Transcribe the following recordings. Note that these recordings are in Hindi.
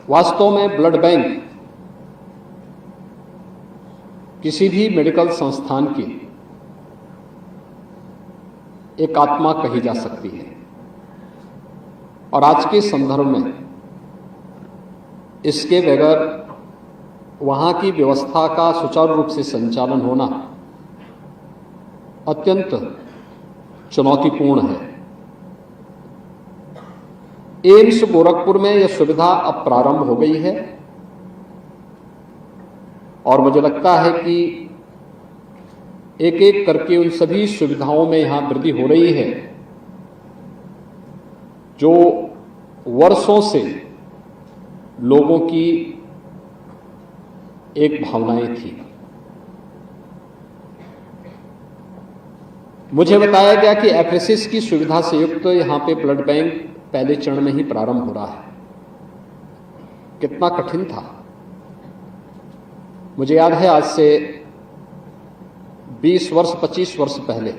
वास्तव में ब्लड बैंक किसी भी मेडिकल संस्थान की एक आत्मा कही जा सकती है और आज के संदर्भ में इसके बगैर वहां की व्यवस्था का सुचारू रूप से संचालन होना अत्यंत चुनौतीपूर्ण है। एम्स गोरखपुर में यह सुविधा अब प्रारंभ हो गई है और मुझे लगता है कि एक एक करके उन सभी सुविधाओं में यहां वृद्धि हो रही है जो वर्षों से लोगों की एक भावनाएं थी। मुझे बताया गया कि एफरेसिस की सुविधा से युक्त यहां पे ब्लड बैंक पहले चरण में ही प्रारंभ हो रहा है। कितना कठिन था। मुझे याद है आज से 20 वर्ष 25 वर्ष पहले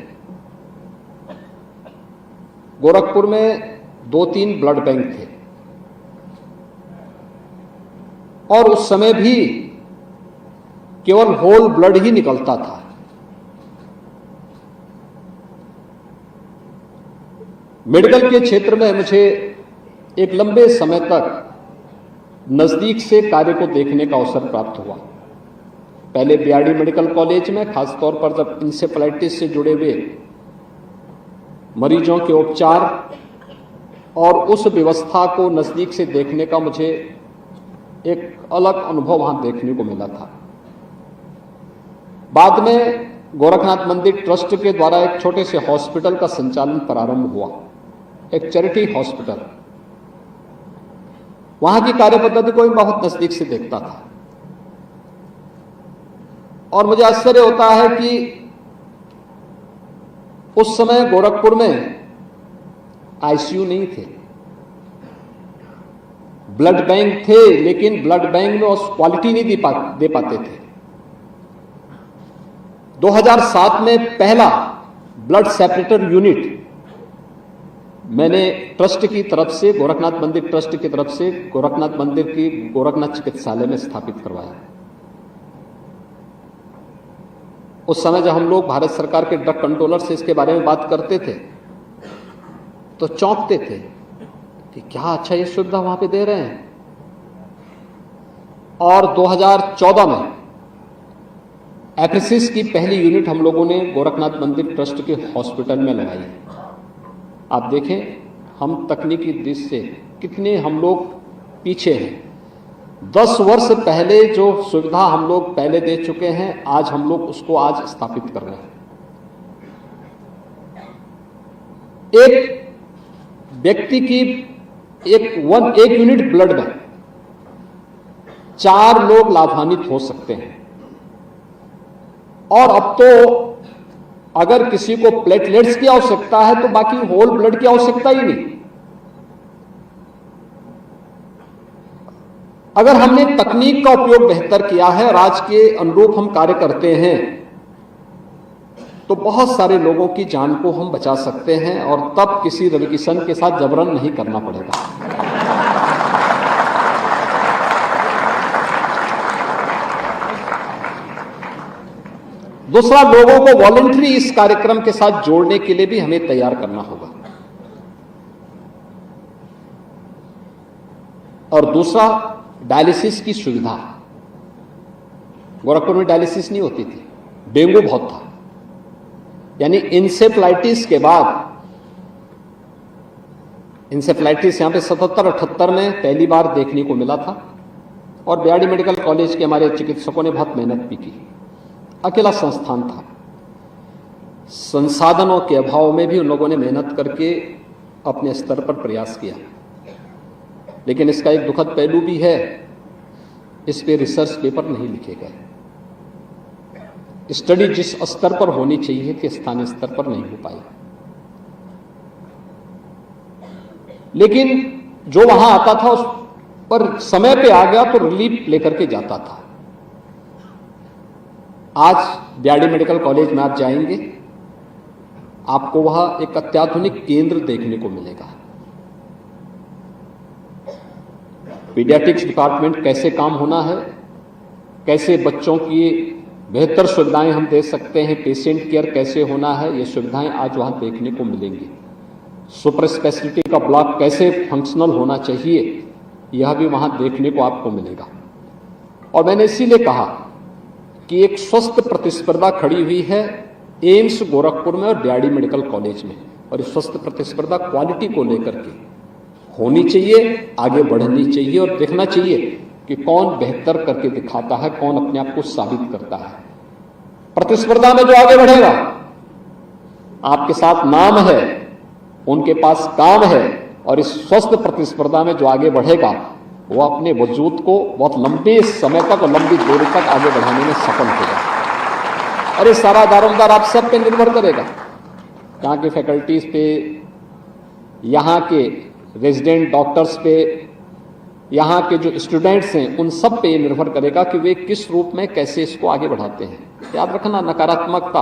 गोरखपुर में 2-3 ब्लड बैंक थे और उस समय भी केवल होल ब्लड ही निकलता था। मेडिकल के क्षेत्र में मुझे एक लंबे समय तक नजदीक से कार्य को देखने का अवसर प्राप्त हुआ। पहले बीआरडी मेडिकल कॉलेज में, खासतौर पर जब इंसेफेलाइटिस से जुड़े हुए मरीजों के उपचार और उस व्यवस्था को नजदीक से देखने का मुझे एक अलग अनुभव वहां देखने को मिला था। बाद में गोरखनाथ मंदिर ट्रस्ट के द्वारा एक छोटे से हॉस्पिटल का संचालन प्रारंभ हुआ, एक चैरिटी हॉस्पिटल। वहां की कार्य पद्धति को मैं बहुत नजदीक से देखता था और मुझे आश्चर्य होता है कि उस समय गोरखपुर में आईसीयू नहीं थे, ब्लड बैंक थे, लेकिन ब्लड बैंक में उस क्वालिटी नहीं दे पाते थे। 2007 में पहला ब्लड सेपरेटर यूनिट मैंने ट्रस्ट की तरफ से, गोरखनाथ मंदिर ट्रस्ट की तरफ से गोरखनाथ मंदिर की गोरखनाथ चिकित्सालय में स्थापित करवाया। उस समय जब हम लोग भारत सरकार के ड्रग कंट्रोलर से इसके बारे में बात करते थे तो चौंकते थे कि क्या अच्छा ये सुविधा वहां पे दे रहे हैं। और 2014 में एफरेसिस की पहली यूनिट हम लोगों ने गोरखनाथ मंदिर ट्रस्ट के हॉस्पिटल में लगाई। आप देखें हम तकनीकी दृष्टि से कितने हम लोग पीछे हैं। 10 वर्ष पहले जो सुविधा हम लोग पहले दे चुके हैं, आज हम लोग उसको आज स्थापित कर रहे हैं। एक व्यक्ति की एक यूनिट ब्लड में 4 लोग लाभान्वित हो सकते हैं और अब तो अगर किसी को प्लेटलेट्स की आवश्यकता है तो बाकी होल ब्लड की आवश्यकता ही नहीं। अगर हमने तकनीक का उपयोग बेहतर किया है और आज के अनुरूप हम कार्य करते हैं तो बहुत सारे लोगों की जान को हम बचा सकते हैं और तब किसी रविकिशन के साथ जबरन नहीं करना पड़ेगा। दूसरा, लोगों को वॉलंटरी इस कार्यक्रम के साथ जोड़ने के लिए भी हमें तैयार करना होगा। और दूसरा, डायलिसिस की सुविधा। गोरखपुर में डायलिसिस नहीं होती थी, डेंगू बहुत था। यानी इंसेफ्लाइटिस के बाद, इंसेफ्लाइटिस यहां पे 77-78 में पहली बार देखने को मिला था और बीआरडी मेडिकल कॉलेज के हमारे चिकित्सकों ने बहुत मेहनत भी की। अकेला संस्थान था, संसाधनों के अभाव में भी उन लोगों ने मेहनत करके अपने स्तर पर प्रयास किया। लेकिन इसका एक दुखद पहलू भी है, इस पे रिसर्च पेपर नहीं लिखे गए। स्टडी जिस स्तर पर होनी चाहिए थी स्थानीय स्तर पर नहीं हो पाई। लेकिन जो वहां आता था उस पर समय पे आ गया तो रिलीफ लेकर के जाता था। आज बीआरडी मेडिकल कॉलेज में आप जाएंगे, आपको वहां एक अत्याधुनिक केंद्र देखने को मिलेगा। पीडियाट्रिक्स डिपार्टमेंट कैसे काम होना है, कैसे बच्चों की बेहतर सुविधाएं हम दे सकते हैं, पेशेंट केयर कैसे होना है, ये सुविधाएं आज वहाँ देखने को मिलेंगी। सुपर स्पेशलिटी का ब्लॉक कैसे फंक्शनल होना चाहिए, यह भी वहाँ देखने को आपको मिलेगा। और मैंने इसीलिए कहा कि एक स्वस्थ प्रतिस्पर्धा खड़ी हुई है एम्स गोरखपुर में और डीआरडी मेडिकल कॉलेज में, और इस स्वस्थ प्रतिस्पर्धा क्वालिटी को लेकर के होनी चाहिए, आगे बढ़नी चाहिए और देखना चाहिए कि कौन बेहतर करके दिखाता है, कौन अपने आप को साबित करता है। प्रतिस्पर्धा में जो आगे बढ़ेगा, आपके साथ नाम है, उनके पास काम है, और इस स्वस्थ प्रतिस्पर्धा में जो आगे बढ़ेगा वो अपने वजूद को बहुत लंबे समय तक और लंबी दूरी तक आगे बढ़ाने में सफल होगा। और ये सारा दारोमदार आप सब पे निर्भर करेगा, यहाँ के फैकल्टीज पे, यहाँ के रेजिडेंट डॉक्टर्स पे, यहाँ के जो स्टूडेंट्स हैं, उन सब पे ये निर्भर करेगा कि वे किस रूप में कैसे इसको आगे बढ़ाते हैं। याद रखना, नकारात्मकता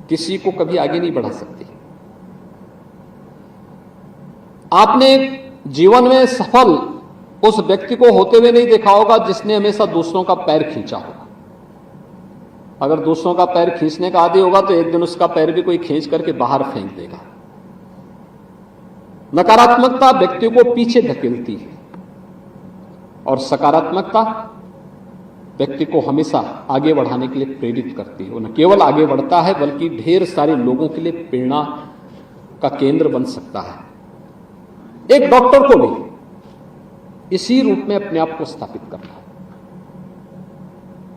किसी को कभी आगे नहीं बढ़ा सकती। आपने जीवन में सफल उस व्यक्ति को होते हुए नहीं देखा होगा जिसने हमेशा दूसरों का पैर खींचा होगा। अगर दूसरों का पैर खींचने का आदी होगा तो एक दिन उसका पैर भी कोई खींच करके बाहर फेंक देगा। नकारात्मकता व्यक्ति को पीछे धकेलती है और सकारात्मकता व्यक्ति को हमेशा आगे बढ़ाने के लिए प्रेरित करती है। वो न केवल आगे बढ़ता है बल्कि ढेर सारे लोगों के लिए प्रेरणा का केंद्र बन सकता है। एक डॉक्टर को भी इसी रूप में अपने आप को स्थापित करना है।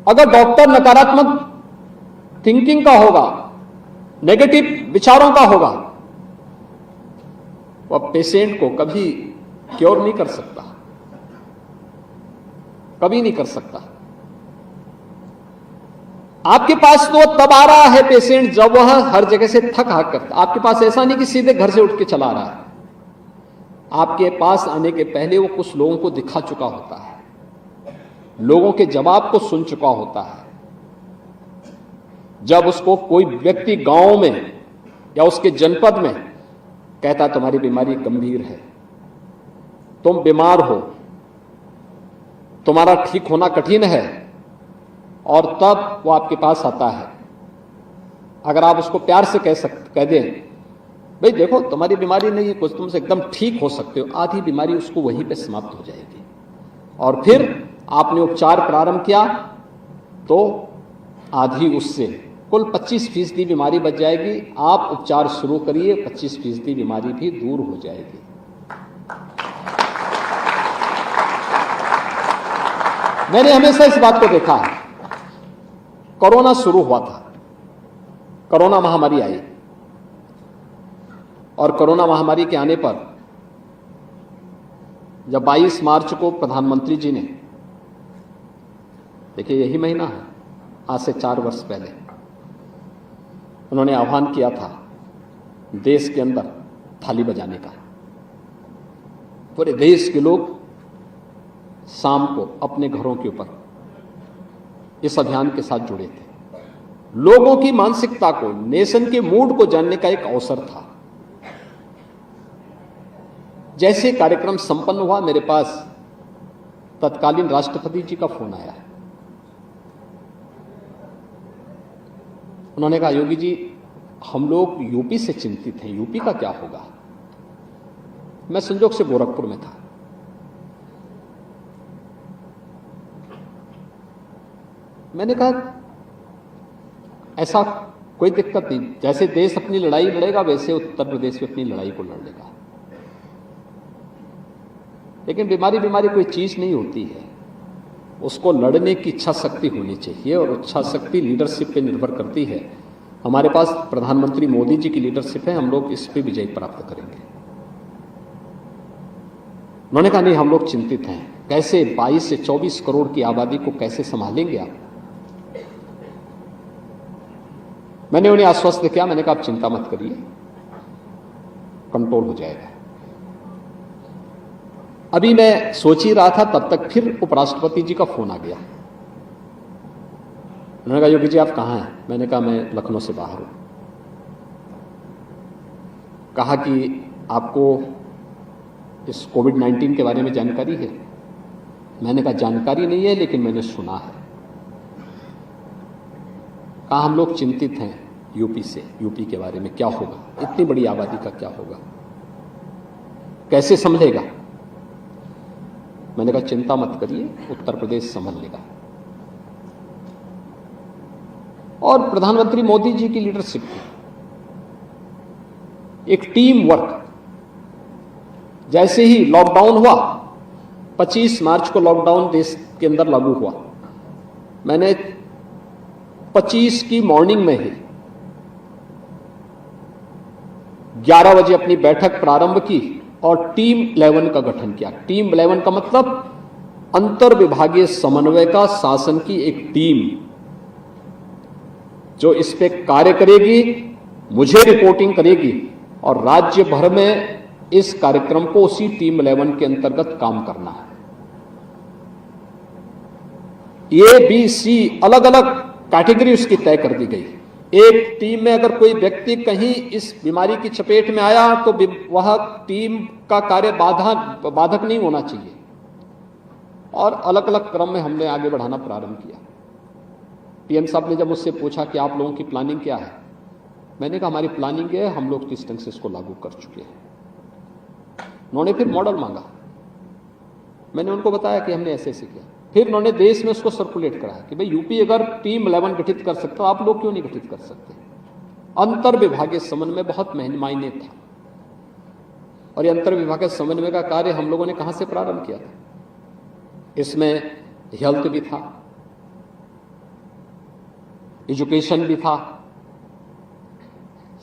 अगर डॉक्टर नकारात्मक थिंकिंग का होगा, नेगेटिव विचारों का होगा, वह पेशेंट को कभी क्योर नहीं कर सकता, कभी नहीं कर सकता। आपके पास तो तब आ रहा है पेशेंट जब वह हर जगह से थक हाक करता। आपके पास ऐसा नहीं कि सीधे घर से उठ के चला रहा है। आपके पास आने के पहले वो कुछ लोगों को दिखा चुका होता है, लोगों के जवाब को सुन चुका होता है। जब उसको कोई व्यक्ति गांव में या उसके जनपद में कहता तुम्हारी बीमारी गंभीर है, तुम बीमार हो, तुम्हारा ठीक होना कठिन है, और तब वो आपके पास आता है। अगर आप उसको प्यार से कह दें भाई देखो तुम्हारी बीमारी नहीं है कुछ, तुमसे एकदम ठीक हो सकते हो, आधी बीमारी उसको वहीं पे समाप्त हो जाएगी। और फिर आपने उपचार प्रारंभ किया तो आधी उससे कुल 25% बीमारी बच जाएगी। आप उपचार शुरू करिए, 25% बीमारी भी दूर हो जाएगी। मैंने हमेशा इस बात को देखा है। कोरोना शुरू हुआ था, कोरोना महामारी आई, और कोरोना महामारी के आने पर जब 22 मार्च को प्रधानमंत्री जी ने, देखिए यही महीना है, आज से 4 वर्ष पहले उन्होंने आह्वान किया था देश के अंदर थाली बजाने का। पूरे देश के लोग शाम को अपने घरों के ऊपर इस अभियान के साथ जुड़े थे। लोगों की मानसिकता को, नेशन के मूड को जानने का एक अवसर था। जैसे कार्यक्रम संपन्न हुआ, मेरे पास तत्कालीन राष्ट्रपति जी का फोन आया। उन्होंने कहा योगी जी हम लोग यूपी से चिंतित हैं, यूपी का क्या होगा। मैं संजोग से गोरखपुर में था। मैंने कहा ऐसा कोई दिक्कत नहीं, जैसे देश अपनी लड़ाई लड़ेगा वैसे उत्तर प्रदेश भी अपनी लड़ाई को लड़ लेगा। लेकिन बीमारी कोई चीज नहीं होती है, उसको लड़ने की इच्छा शक्ति होनी चाहिए, और इच्छा शक्ति लीडरशिप पे निर्भर करती है। हमारे पास प्रधानमंत्री मोदी जी की लीडरशिप है, हम लोग इस पे विजय प्राप्त करेंगे। उन्होंने कहा नहीं हम लोग चिंतित हैं, कैसे 22 से 24 करोड़ की आबादी को कैसे संभालेंगे आप। मैंने उन्हें आश्वस्त किया, मैंने कहा आप चिंता मत करिए, कंट्रोल हो जाएगा। अभी मैं सोच ही रहा था तब तक फिर उपराष्ट्रपति जी का फोन आ गया। उन्होंने कहा योगी जी आप कहाँ हैं। मैंने कहा मैं लखनऊ से बाहर हूं। कहा कि आपको इस कोविड-19 के बारे में जानकारी है। मैंने कहा जानकारी नहीं है, लेकिन मैंने सुना है। कहा हम लोग चिंतित हैं यूपी के बारे में, क्या होगा, इतनी बड़ी आबादी का क्या होगा, कैसे संभलेगा। मैंने कहा चिंता मत करिए, उत्तर प्रदेश संभल लेगा। और प्रधानमंत्री मोदी जी की लीडरशिप थी, एक टीम वर्क। जैसे ही लॉकडाउन हुआ, 25 मार्च को लॉकडाउन देश के अंदर लागू हुआ, मैंने 25 की मॉर्निंग में ही 11 बजे अपनी बैठक प्रारंभ की और टीम 11 का गठन किया। टीम 11 का मतलब अंतर विभागीय समन्वय का शासन की एक टीम जो इस पे कार्य करेगी, मुझे रिपोर्टिंग करेगी और राज्य भर में इस कार्यक्रम को उसी टीम 11 के अंतर्गत काम करना है। ए, बी, सी अलग अलग कैटेगरी उसकी तय कर दी गई। एक टीम में अगर कोई व्यक्ति कहीं इस बीमारी की चपेट में आया तो वह टीम का कार्य बाधक नहीं होना चाहिए। और अलग अलग क्रम में हमने आगे बढ़ाना प्रारंभ किया। पीएम साहब ने जब मुझसे पूछा कि आप लोगों की प्लानिंग क्या है, मैंने कहा हमारी प्लानिंग है, हम लोग किस ढंग से इसको लागू कर चुके हैं। उन्होंने फिर मॉडल मांगा, मैंने उनको बताया कि हमने ऐसे ऐसे किया। फिर उन्होंने देश में उसको सर्कुलेट कराया कि भाई यूपी अगर टीम 11 गठित कर सकता, आप लोग क्यों नहीं गठित कर सकते। अंतर विभागीय समन्वय बहुत मायने था। और ये अंतर विभागीय समन्वय का कार्य हम लोगों ने कहां से प्रारंभ किया था। इसमें हेल्थ भी था, एजुकेशन भी था,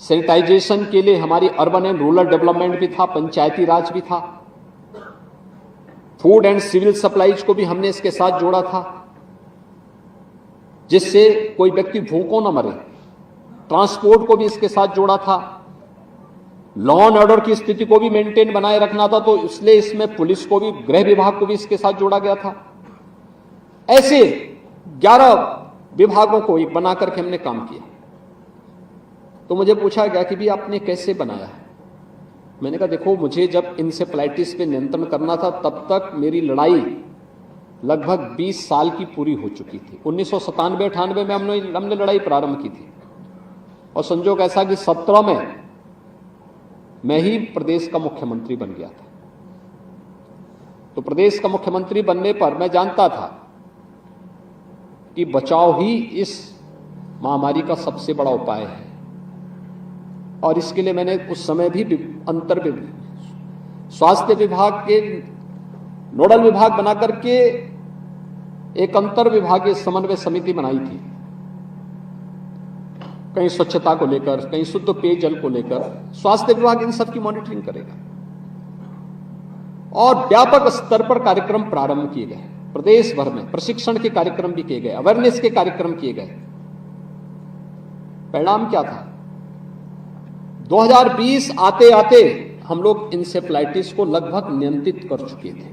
सैनिटाइजेशन के लिए हमारी अर्बन एंड रूरल डेवलपमेंट भी था, पंचायती राज भी था, फूड एंड सिविल सप्लाईज को भी हमने इसके साथ जोड़ा था, जिससे कोई व्यक्ति भूखों न मरे। ट्रांसपोर्ट को भी इसके साथ जोड़ा था, लॉ एंड ऑर्डर की स्थिति को भी मेंटेन बनाए रखना था, तो इसलिए इसमें पुलिस को भी, गृह विभाग को भी इसके साथ जोड़ा गया था। ऐसे 11 विभागों को एक बना करके हमने काम किया। तो मुझे पूछा गया कि भी आपने कैसे बनाया है। मैंने कहा देखो, मुझे जब इंसेफ्लाइटिस पे नियंत्रण करना था तब तक मेरी लड़ाई लगभग 20 साल की पूरी हो चुकी थी। 1997-98 में हमने लड़ाई प्रारंभ की थी और संजोग ऐसा कि 17 में मैं ही प्रदेश का मुख्यमंत्री बन गया था। तो प्रदेश का मुख्यमंत्री बनने पर मैं जानता था कि बचाव ही इस महामारी का सबसे बड़ा उपाय है। और इसके लिए मैंने उस समय भी स्वास्थ्य विभाग के नोडल विभाग बना करके एक अंतर विभागीय समन्वय समिति बनाई थी। कहीं स्वच्छता को लेकर, कहीं शुद्ध पेयजल को लेकर स्वास्थ्य विभाग इन सब की मॉनिटरिंग करेगा। और व्यापक स्तर पर कार्यक्रम प्रारंभ किए गए, प्रदेश भर में प्रशिक्षण के कार्यक्रम भी किए गए, अवेयरनेस के कार्यक्रम किए गए। परिणाम क्या था, 2020 आते आते हम लोग इंसेफ्लाइटिस को लगभग नियंत्रित कर चुके थे।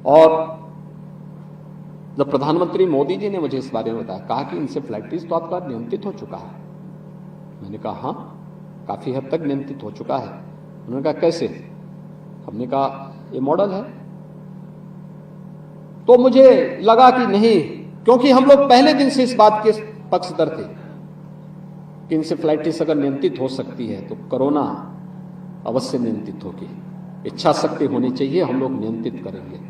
और जब प्रधानमंत्री मोदी जी ने मुझे इस बारे में बताया, कहा कि इंसेफ्लाइटिस तो आपका नियंत्रित हो चुका है। मैंने कहा हाँ, काफी हद तक नियंत्रित हो चुका है। उन्होंने कहा कैसे। हमने कहा ये मॉडल है। तो मुझे लगा कि नहीं, क्योंकि हम लोग पहले दिन से इस बात के पक्षधर थे कि इंसेफ्लाइटिस अगर नियंत्रित हो सकती है तो कोरोना अवश्य नियंत्रित होगी। इच्छा शक्ति होनी चाहिए, हम लोग नियंत्रित करेंगे।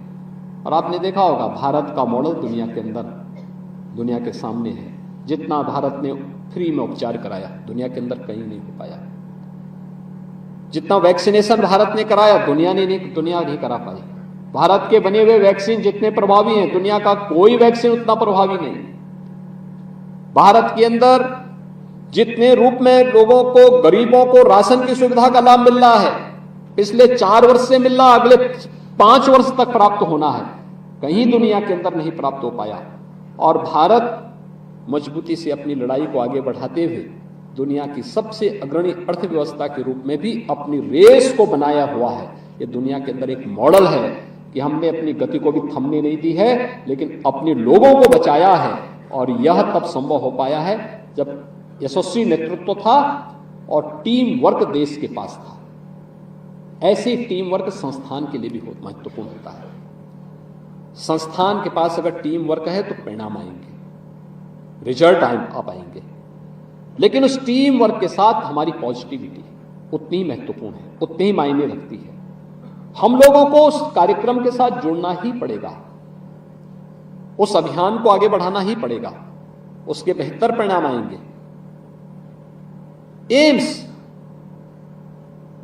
और आपने देखा होगा भारत का मॉडल दुनिया के अंदर, दुनिया के सामने है। जितना भारत ने फ्री में उपचार कराया, दुनिया के अंदर कहीं नहीं हो पाया। जितना वैक्सीनेशन भारत ने कराया, दुनिया नहीं करा पाई। भारत के बने हुए वैक्सीन जितने प्रभावी हैं, दुनिया का कोई वैक्सीन उतना प्रभावी नहीं। भारत के अंदर जितने रूप में लोगों को, गरीबों को राशन की सुविधा का लाभ मिल रहा है, पिछले 4 वर्ष से मिल रहा, अगले 5 वर्ष तक प्राप्त होना है, कहीं दुनिया के अंदर नहीं प्राप्त हो पाया। और भारत मजबूती से अपनी लड़ाई को आगे बढ़ाते हुए दुनिया की सबसे अग्रणी अर्थव्यवस्था के रूप में भी अपनी रेस को बनाया हुआ है। ये दुनिया के अंदर एक मॉडल है कि हमने अपनी गति को भी थमने नहीं दी है, लेकिन अपने लोगों को बचाया है। और यह तब संभव हो पाया है जब यशस्वी नेतृत्व था और टीम वर्क देश के पास था। ऐसे टीम वर्क संस्थान के लिए भी बहुत महत्वपूर्ण होता है। संस्थान के पास अगर टीम वर्क है तो परिणाम आएंगे, रिजल्ट आ पाएंगे। लेकिन उस टीम वर्क के साथ हमारी पॉजिटिविटी उतनी ही महत्वपूर्ण है, उतनी ही मायने रखती है। हम लोगों को उस कार्यक्रम के साथ जुड़ना ही पड़ेगा, उस अभियान को आगे बढ़ाना ही पड़ेगा, उसके बेहतर परिणाम आएंगे। एम्स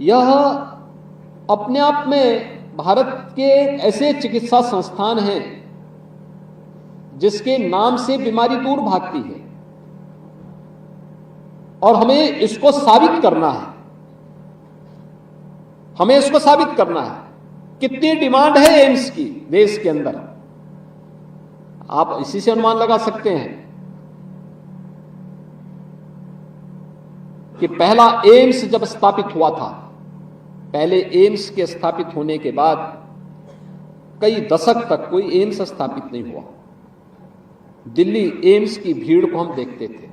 यह अपने आप में भारत के ऐसे चिकित्सा संस्थान हैं जिसके नाम से बीमारी दूर भागती है, और हमें इसको साबित करना है, हमें इसको साबित करना है। कितनी डिमांड है एम्स की देश के अंदर, आप इसी से अनुमान लगा सकते हैं कि पहला एम्स जब स्थापित हुआ था, पहले एम्स के स्थापित होने के बाद कई दशक तक कोई एम्स स्थापित नहीं हुआ। दिल्ली एम्स की भीड़ को हम देखते थे।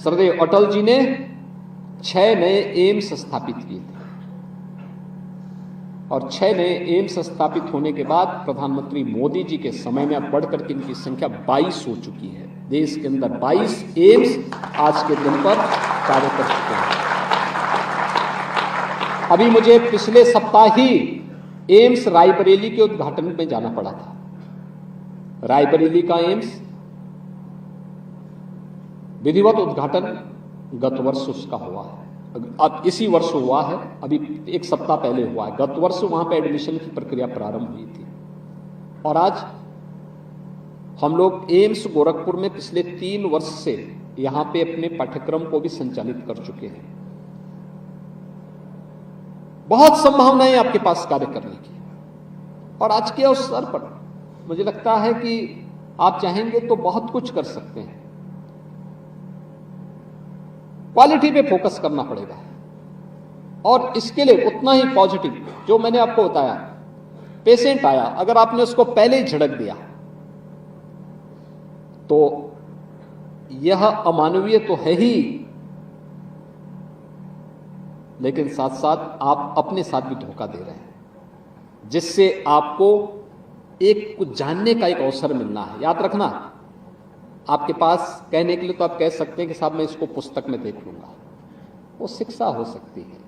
श्रद्धेय अटल जी ने 6 नए एम्स स्थापित किए थे, और 6 नए एम्स स्थापित होने के बाद प्रधानमंत्री मोदी जी के समय में अब बढ़कर के इनकी संख्या 22 हो चुकी है। देश के अंदर 22 एम्स आज के दिन पर कार्य कर चुके हैं। अभी मुझे पिछले सप्ताह ही एम्स रायबरेली के उद्घाटन में जाना पड़ा था। रायबरेली का एम्स विधिवत उद्घाटन गत वर्ष उसका हुआ है, अब इसी वर्ष हुआ है, अभी 1 सप्ताह पहले हुआ है। गत वर्ष वहां पे एडमिशन की प्रक्रिया प्रारंभ हुई थी, और आज हम लोग एम्स गोरखपुर में पिछले 3 वर्ष से यहां पे अपने पाठ्यक्रम को भी संचालित कर चुके हैं। बहुत संभावनाएं आपके पास कार्य करने की, और आज के अवसर पर मुझे लगता है कि आप चाहेंगे तो बहुत कुछ कर सकते हैं। क्वालिटी पे फोकस करना पड़ेगा, और इसके लिए उतना ही पॉजिटिव जो मैंने आपको बताया। पेशेंट आया, अगर आपने उसको पहले ही झिड़क दिया तो यह अमानवीय तो है ही, लेकिन साथ साथ आप अपने साथ भी धोखा दे रहे हैं, जिससे आपको एक कुछ जानने का एक अवसर मिलना है। याद रखना, आपके पास कहने के लिए तो आप कह सकते हैं कि साहब मैं इसको पुस्तक में देख लूंगा, वो शिक्षा हो सकती है।